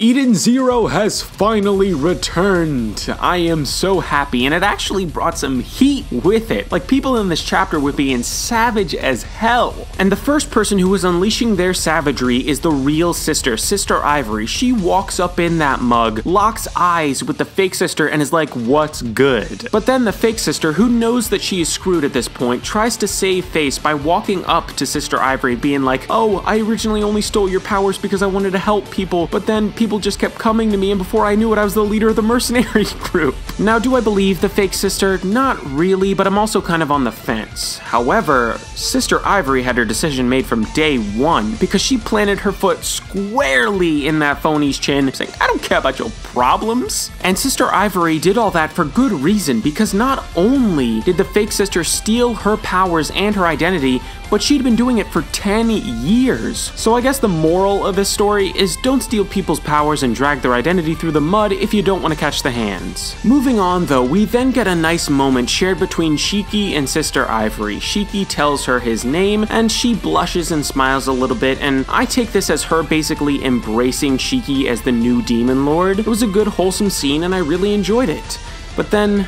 Eden Zero has finally returned. I am so happy, and it actually brought some heat with it. Like, people in this chapter were being savage as hell. And the first person who was unleashing their savagery is the real sister, Sister Ivory. She walks up in that mug, locks eyes with the fake sister, and is like, what's good? But then the fake sister, who knows that she is screwed at this point, tries to save face by walking up to Sister Ivory, being like, oh, I originally only stole your powers because I wanted to help people, but then people just kept coming to me, and before I knew it, I was the leader of the mercenary group. Now, do I believe the fake sister? Not really, but I'm also kind of on the fence. However, Sister Ivory had her decision made from day one, because she planted her foot squarely in that phony's chin, saying, I don't care about your problems. And Sister Ivory did all that for good reason, because not only did the fake sister steal her powers and her identity, but she'd been doing it for 10 years. So I guess the moral of this story is don't steal people's powers and drag their identity through the mud if you don't want to catch the hands. Moving on though, we then get a nice moment shared between Shiki and Sister Ivory. Shiki tells her his name, and she blushes and smiles a little bit, and I take this as her basically embracing Shiki as the new demon lord. It was a good wholesome scene, and I really enjoyed it. But then,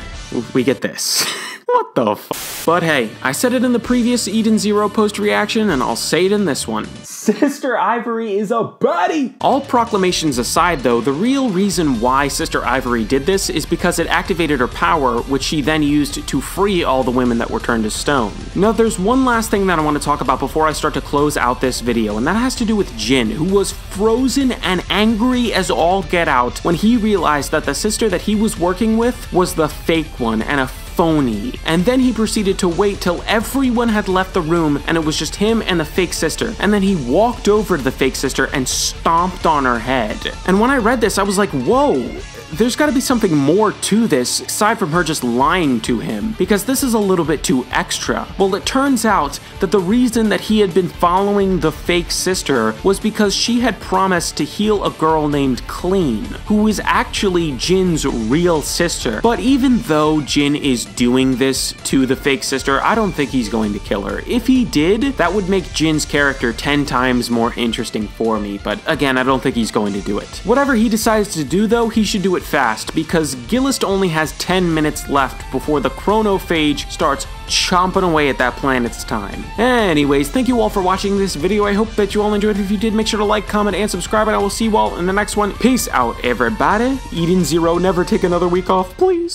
we get this. What the f? But hey, I said it in the previous Eden Zero post reaction, and I'll say it in this one. Sister Ivory is a baddie! All proclamations aside though, the real reason why Sister Ivory did this is because it activated her power, which she then used to free all the women that were turned to stone. Now there's one last thing that I want to talk about before I start to close out this video, and that has to do with Jin, who was frozen and angry as all get out when he realized that the sister that he was working with was the fake one and a phony. And then he proceeded to wait till everyone had left the room and it was just him and the fake sister. And then he walked over to the fake sister and stomped on her head. And when I read this, I was like, whoa, there's got to be something more to this aside from her just lying to him, because this is a little bit too extra. Well, it turns out that the reason that he had been following the fake sister was because she had promised to heal a girl named Clean, who is actually Jin's real sister. But even though Jin is doing this to the fake sister, I don't think he's going to kill her. If he did, that would make Jin's character 10 times more interesting for me, but again, I don't think he's going to do it. Whatever he decides to do though, he should do it fast, because Gilist only has 10 minutes left before the chronophage starts chomping away at that planet's time. Anyways, thank you all for watching this video. I hope that you all enjoyed it. If you did, make sure to like, comment, and subscribe, and I will see you all in the next one. Peace out, everybody. Eden Zero, never take another week off, please.